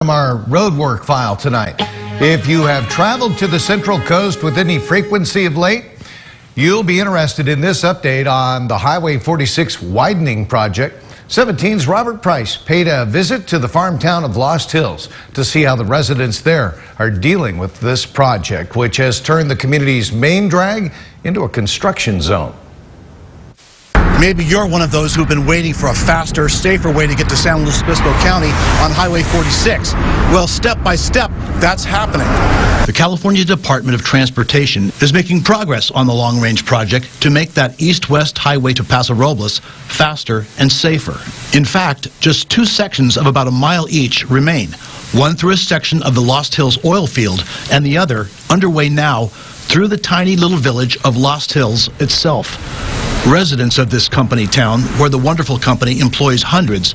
From our roadwork file tonight. If you have traveled to the Central Coast with any frequency of late, you'll be interested in this update on the Highway 46 widening project. 17's Robert Price paid a visit to the farm town of Lost Hills to see how the residents there are dealing with this project, which has turned the community's main drag into a construction zone. Maybe you're one of those who've been waiting for a faster, safer way to get to San Luis Obispo County on Highway 46. Well, step by step, that's happening. The California Department of Transportation is making progress on the long-range project to make that east-west highway to Paso Robles faster and safer. In fact, just two sections of about a mile each remain. One through a section of the Lost Hills oil field, and the other, underway now, through the tiny little village of Lost Hills itself. Residents of this company town, where the wonderful company employs hundreds,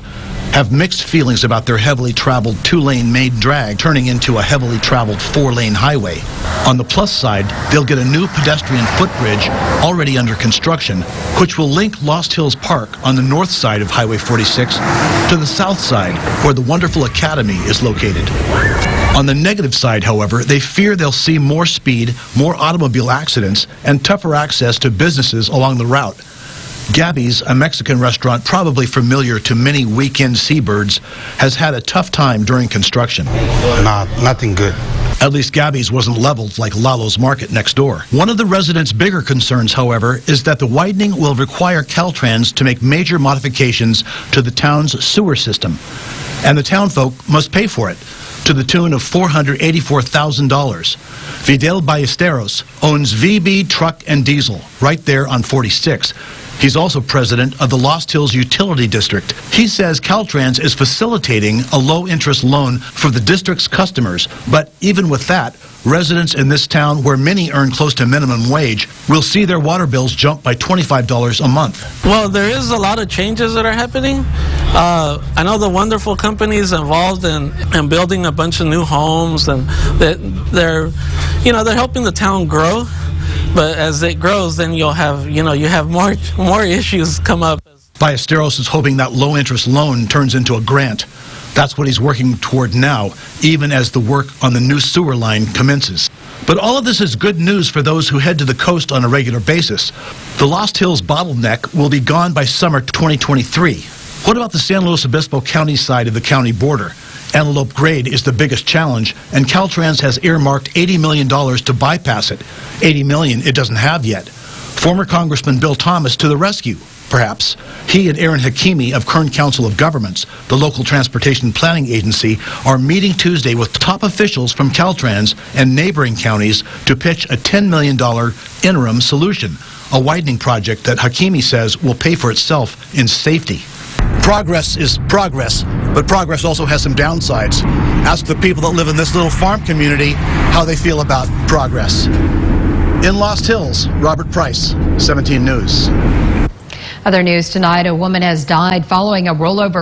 have mixed feelings about their heavily traveled two-lane main drag turning into a heavily traveled four-lane highway. On the plus side, they'll get a new pedestrian footbridge already under construction, which will link Lost Hills Park on the north side of Highway 46 to the south side, where the wonderful academy is located. On the negative side, however, they fear they'll see more speed, more automobile accidents, and tougher access to businesses along the route. Gabby's, a Mexican restaurant probably familiar to many weekend seabirds, has had a tough time during construction. Nothing good. At least Gabby's wasn't leveled like Lalo's Market next door. One of the residents' bigger concerns, however, is that the widening will require Caltrans to make major modifications to the town's sewer system. And the townfolk must pay for it, to the tune of $484,000. Fidel Ballesteros owns VB Truck and Diesel right there on 46. He's also president of the Lost Hills Utility District. He says Caltrans is facilitating a low-interest loan for the district's customers. But even with that, residents in this town, where many earn close to minimum wage, will see their water bills jump by $25 a month. Well, there is a lot of changes that are happening. I know the wonderful companies involved in building a bunch of new homes, and they're helping the town grow. But as it grows, then you have more issues come up. Ballesteros is hoping that low-interest loan turns into a grant. That's what he's working toward now, even as the work on the new sewer line commences. But all of this is good news for those who head to the coast on a regular basis. The Lost Hills bottleneck will be gone by summer 2023. What about the San Luis Obispo County side of the county border? Antelope Grade is the biggest challenge, and Caltrans has earmarked $80 million to bypass it. $80 million it doesn't have yet. Former Congressman Bill Thomas to the rescue, perhaps. He and Aaron Hakimi of Kern Council of Governments, the local transportation planning agency, are meeting Tuesday with top officials from Caltrans and neighboring counties to pitch a $10 million interim solution, a widening project that Hakimi says will pay for itself in safety. Progress is progress, but progress also has some downsides. Ask the people that live in this little farm community how they feel about progress. In Lost Hills, Robert Price, 17 News. Other news tonight, a woman has died following a rollover